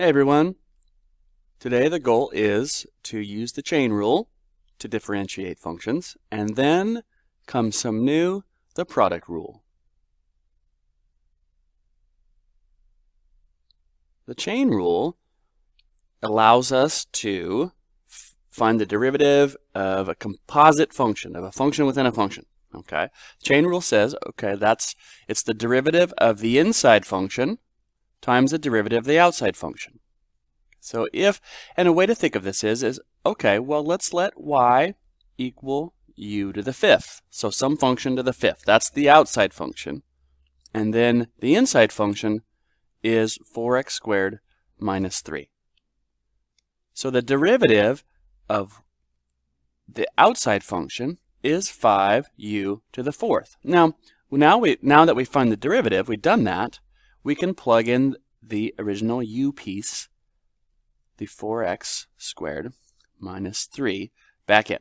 Hey everyone! Today the goal is to use the chain rule to differentiate functions, and then comes some new, the product rule. The chain rule allows us to find the derivative of a composite function, of a function within a function. Okay, the chain rule says, okay, it's the derivative of the inside function times the derivative of the outside function. So and a way to think of this is, okay, well, let's let y equal u to the fifth. So some function to the fifth. That's the outside function. And then the inside function is 4x squared minus 3. So the derivative of the outside function is 5u to the fourth. Now that we find the derivative, we've done that, we can plug in the original u piece, the 4x squared minus 3, back in.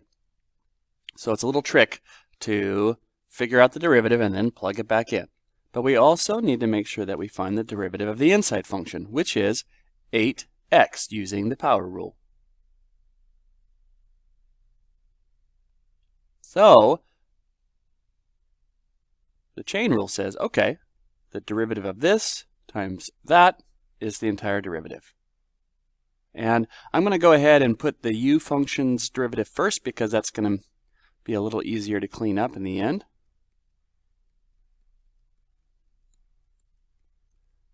So it's a little trick to figure out the derivative and then plug it back in. But we also need to make sure that we find the derivative of the inside function, which is 8x, using the power rule. So the chain rule says, okay, the derivative of this times that is the entire derivative. And I'm going to go ahead and put the u function's derivative first because that's going to be a little easier to clean up in the end.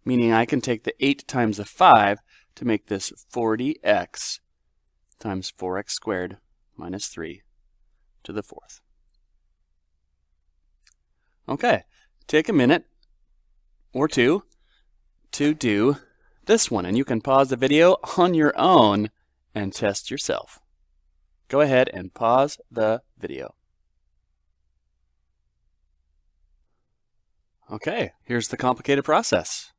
Meaning I can take the 8 times the 5 to make this 40x times 4x squared minus 3 to the fourth. Okay, take a minute or two to do this one, and you can pause the video on your own and test yourself. Go ahead and pause the video. Okay, here's the complicated process.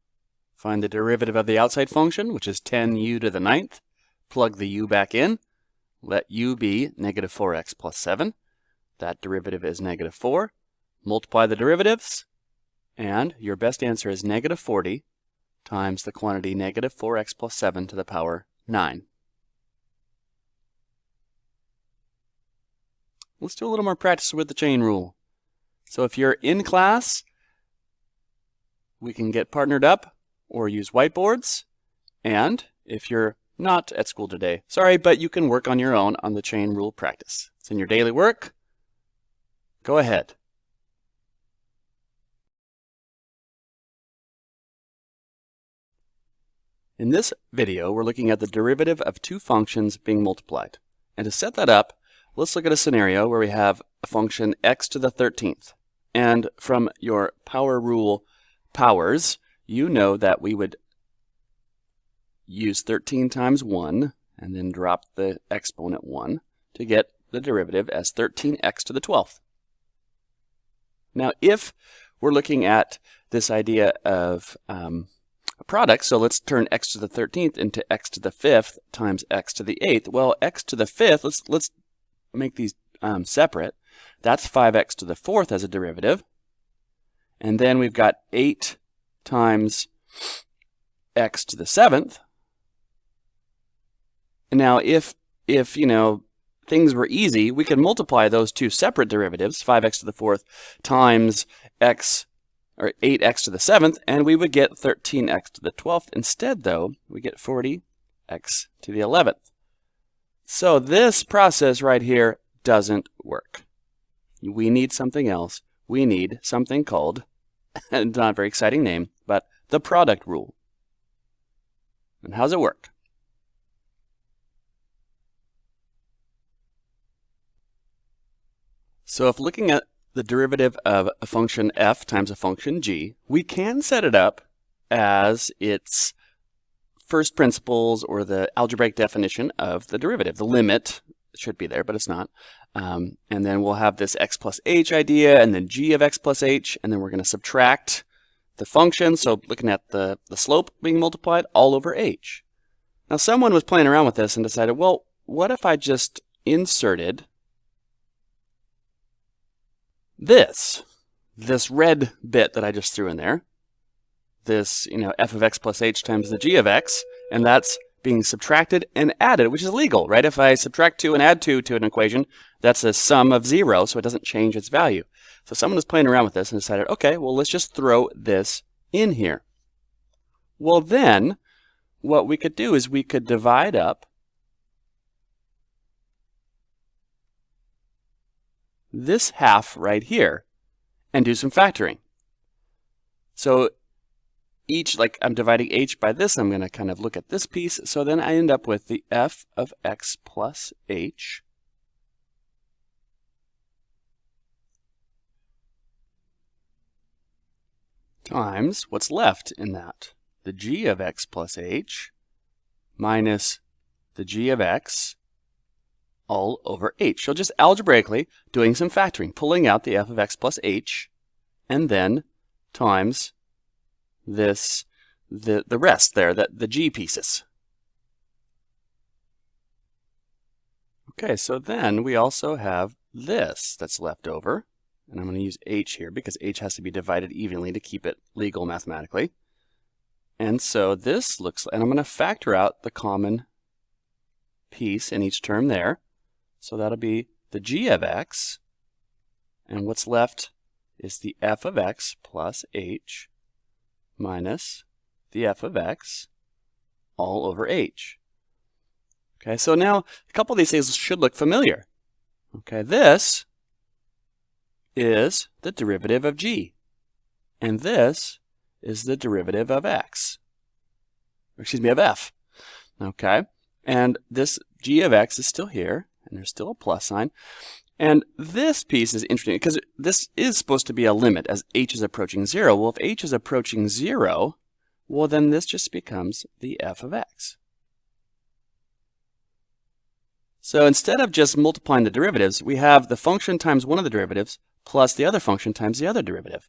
Find the derivative of the outside function, which is 10u to the ninth. Plug the u back in. Let u be negative 4x plus 7. That derivative is negative 4. Multiply the derivatives, and your best answer is negative 40 times the quantity negative 4x plus 7 to the power 9. Let's do a little more practice with the chain rule. So if you're in class, we can get partnered up or use whiteboards. And if you're not at school today, sorry, but you can work on your own on the chain rule practice. It's in your daily work. Go ahead. In this video, we're looking at the derivative of two functions being multiplied. And to set that up, let's look at a scenario where we have a function x to the 13th. And from your power rule powers, you know that we would use 13 times 1 and then drop the exponent 1 to get the derivative as 13x to the 12th. Now, if we're looking at this idea of a product, so let's turn x to the 13th into x to the 5th times x to the 8th. Well, x to the 5th, let's make these separate. That's 5x to the 4th as a derivative. And then we've got 8 times x to the 7th. And now if you know, things were easy, we could multiply those two separate derivatives, 5x to the 4th times x, or 8x to the 7th, and we would get 13x to the 12th. Instead, though, we get 40x to the 11th. So this process right here doesn't work. We need something else. We need something called, not a very exciting name, but the product rule. And how does it work? So if looking at the derivative of a function f times a function g, we can set it up as its first principles or the algebraic definition of the derivative. The limit should be there, but it's not. And then we'll have this x plus h idea, and then g of x plus h, and then we're going to subtract the function, so looking at the slope being multiplied all over h. Now someone was playing around with this and decided, well, what if I just inserted this red bit that I just threw in there, this, f of x plus h times the g of x, And that's being subtracted and added, which is legal, right? If I subtract 2 and add 2 to an equation, that's a sum of 0, so it doesn't change its value. So someone was playing around with this and decided, okay, well, let's just throw this in here. Well, then what we could do is we could divide up this half right here and do some factoring. So each, like I'm dividing h by this, I'm going to kind of look at this piece. So then I end up with the f of x plus h times what's left in that, the g of x plus h minus the g of x all over h. So just algebraically doing some factoring, pulling out the f of x plus h, and then times this, the rest there, the g pieces. Okay, so then we also have this that's left over, and I'm going to use h here because h has to be divided evenly to keep it legal mathematically. And so this looks, and I'm going to factor out the common piece in each term there. So that'll be the g of x, and what's left is the f of x plus h minus the f of x all over h. Okay, so now a couple of these things should look familiar. Okay, this is the derivative of g, and this is the derivative of x, or excuse me, of f. Okay, and this g of x is still here, and there's still a plus sign. And this piece is interesting because this is supposed to be a limit as h is approaching 0. Well, if h is approaching 0, well, then this just becomes the f of x. So instead of just multiplying the derivatives, we have the function times one of the derivatives plus the other function times the other derivative.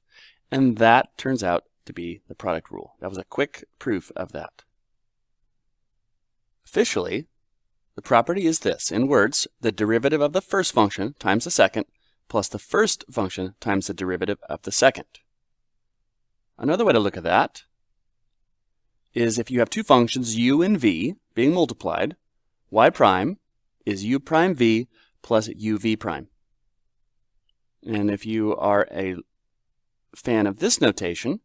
And that turns out to be the product rule. That was a quick proof of that. Officially, the property is this. In words, the derivative of the first function times the second plus the first function times the derivative of the second. Another way to look at that is if you have two functions, u and v, being multiplied, y prime is u prime v plus uv prime. And if you are a fan of this notation,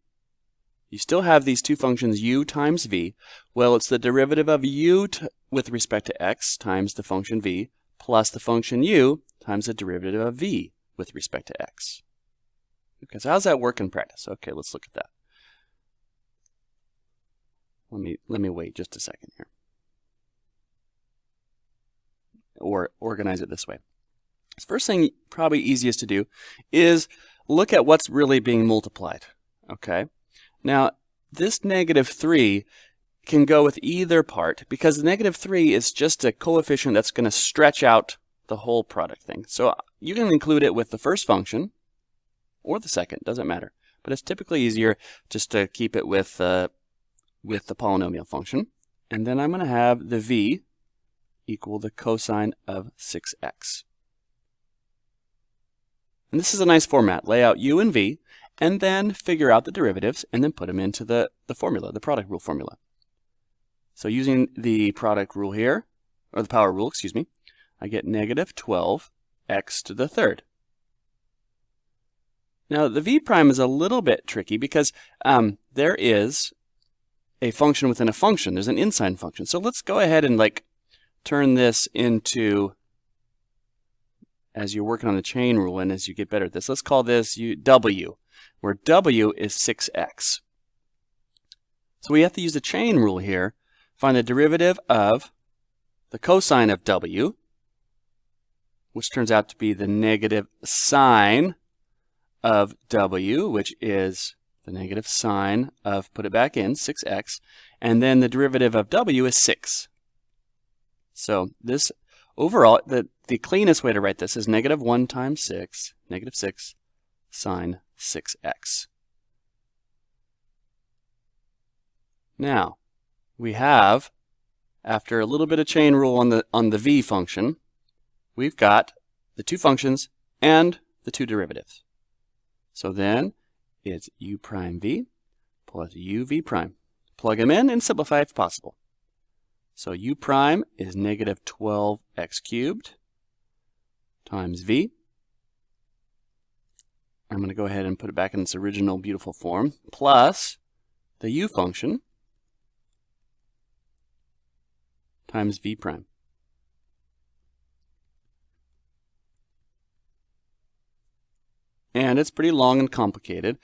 you still have these two functions u times v. Well, it's the derivative of u with respect to x times the function v plus the function u times the derivative of v with respect to x. Okay, so how does that work in practice? Okay, let's look at that. Let me wait just a second here. Or organize it this way. The first thing, probably easiest to do, is look at what's really being multiplied. Okay? Now, this -3 can go with either part because the -3 is just a coefficient that's going to stretch out the whole product thing. So you can include it with the first function or the second, doesn't matter. But it's typically easier just to keep it with the polynomial function. And then I'm going to have the v equal the cosine of 6x. And this is a nice format. Lay out u and v, and then figure out the derivatives, and then put them into the formula, the product rule formula. So using the product rule here, or the power rule, excuse me, I get -12x to the third. Now, the v prime is a little bit tricky because there is a function within a function. There's an insign function. So let's go ahead and turn this into, as you're working on the chain rule and as you get better at this, let's call this w, where w is 6x. So we have to use the chain rule here, find the derivative of the cosine of w, which turns out to be the negative sine of w, which is the negative sine of, put it back in, 6x, and then the derivative of w is 6. So this overall, the cleanest way to write this is -1 times 6, -6 sine 6x. Now, we have, after a little bit of chain rule on the v function, we've got the two functions and the two derivatives. So then it's u prime v plus uv prime. Plug them in and simplify if possible. So u prime is negative 12x cubed times v. I'm going to go ahead and put it back in its original beautiful form, plus the u function times v prime. And it's pretty long and complicated.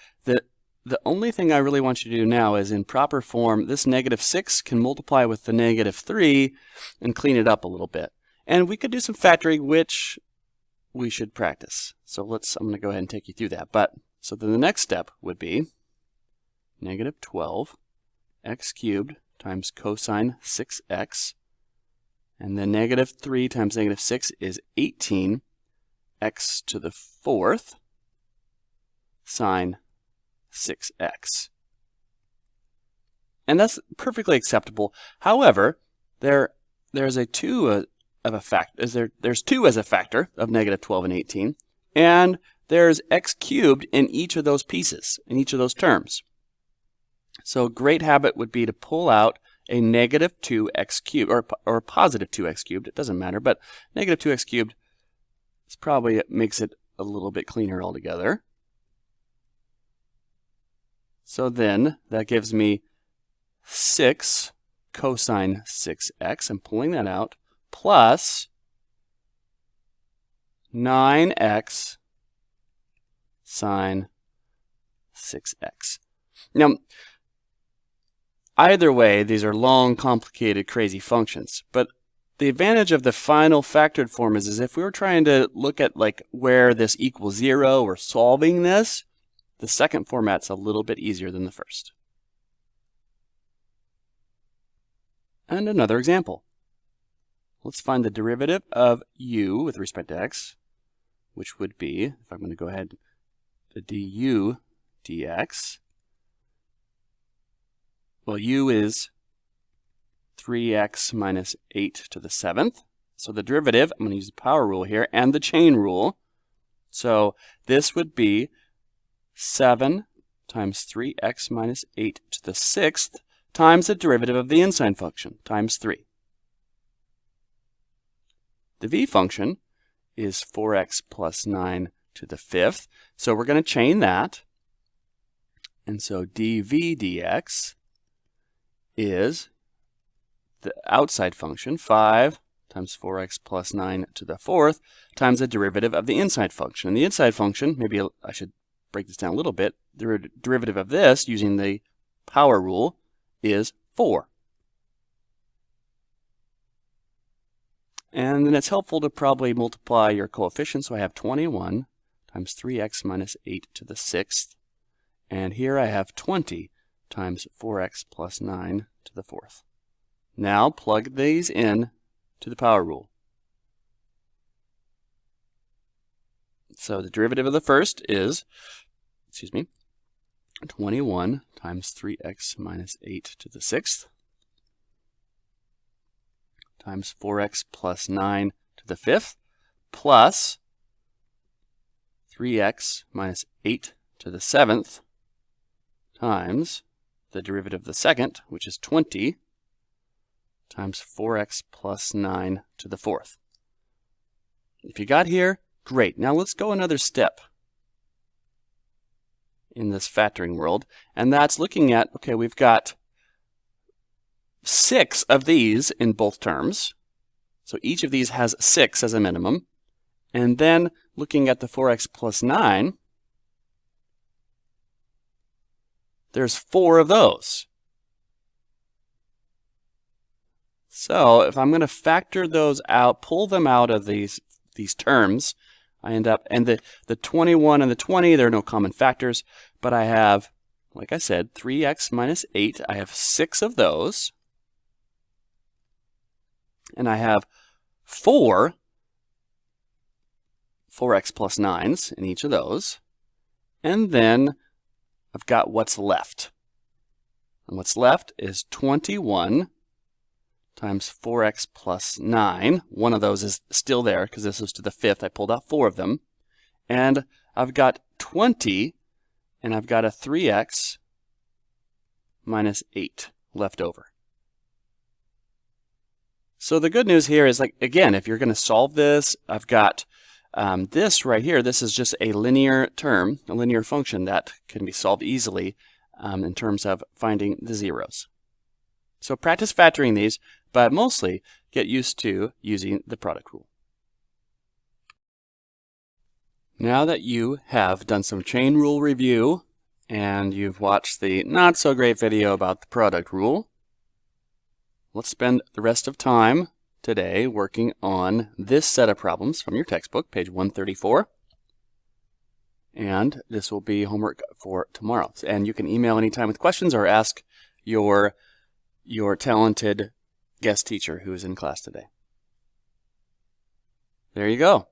The only thing I really want you to do now is, in proper form, this negative 6 can multiply with the negative 3 and clean it up a little bit. And we could do some factoring, which we should practice. So I'm going to go ahead and take you through that. So then the next step would be negative 12 x cubed times cosine 6x. And then negative 3 times negative 6 is 18 x to the 4th sine 6x. And that's perfectly acceptable. However, there's 2 as a factor of negative 12 and 18, and there's x cubed in each of those pieces, in each of those terms. So a great habit would be to pull out a negative 2x cubed, or positive 2x cubed, it doesn't matter, but negative 2x cubed probably makes it a little bit cleaner altogether. So then that gives me 6 cosine 6x, I'm pulling that out, plus 9x sine 6x. Now, either way, these are long, complicated, crazy functions. But the advantage of the final factored form is if we were trying to look at where this equals 0 or solving this, the second format's a little bit easier than the first. And another example. Let's find the derivative of u with respect to x, which would be, if I'm going to go ahead, the du dx. Well, u is 3x minus 8 to the 7th. So the derivative, I'm going to use the power rule here and the chain rule. So this would be 7 times 3x minus 8 to the 6th times the derivative of the inside function, times 3. The v function is 4x plus 9 to the 5th. So we're going to chain that. And so dv dx is the outside function, 5 times 4x plus 9 to the 4th, times the derivative of the inside function. And the inside function, maybe I should break this down a little bit, the derivative of this, using the power rule, is 4. And then it's helpful to probably multiply your coefficients. So I have 21 times 3x minus 8 to the 6th. And here I have 20 times 4x plus 9 to the 4th. Now plug these in to the power rule. So the derivative of the first is, 21 times 3x minus 8 to the 6th times 4x plus 9 to the 5th plus 3x minus 8 to the 7th times the derivative of the second, which is 20, times 4x plus 9 to the 4th. If you got here, great. Now let's go another step in this factoring world, and that's looking at, okay, we've got 6 of these in both terms. So each of these has 6 as a minimum. And then looking at the 4x plus 9, there's 4 of those. So if I'm going to factor those out, pull them out of these terms, I end up, and the 21 and the 20, there are no common factors, but I have, like I said, 3x minus 8. I have 6 of those. And I have 4 4x plus 9s in each of those. And then I've got what's left. And what's left is 21 times 4x plus 9. One of those is still there because this was to the 5th. I pulled out 4 of them. And I've got 20, and I've got a 3x minus 8 left over. So the good news here is, like, again, if you're going to solve this, I've got this right here. This is just a linear term, a linear function that can be solved easily in terms of finding the zeros. So practice factoring these, but mostly get used to using the product rule. Now that you have done some chain rule review and you've watched the not so great video about the product rule, let's spend the rest of time today working on this set of problems from your textbook, page 134. And this will be homework for tomorrow. And you can email anytime with questions or ask your talented guest teacher who is in class today. There you go.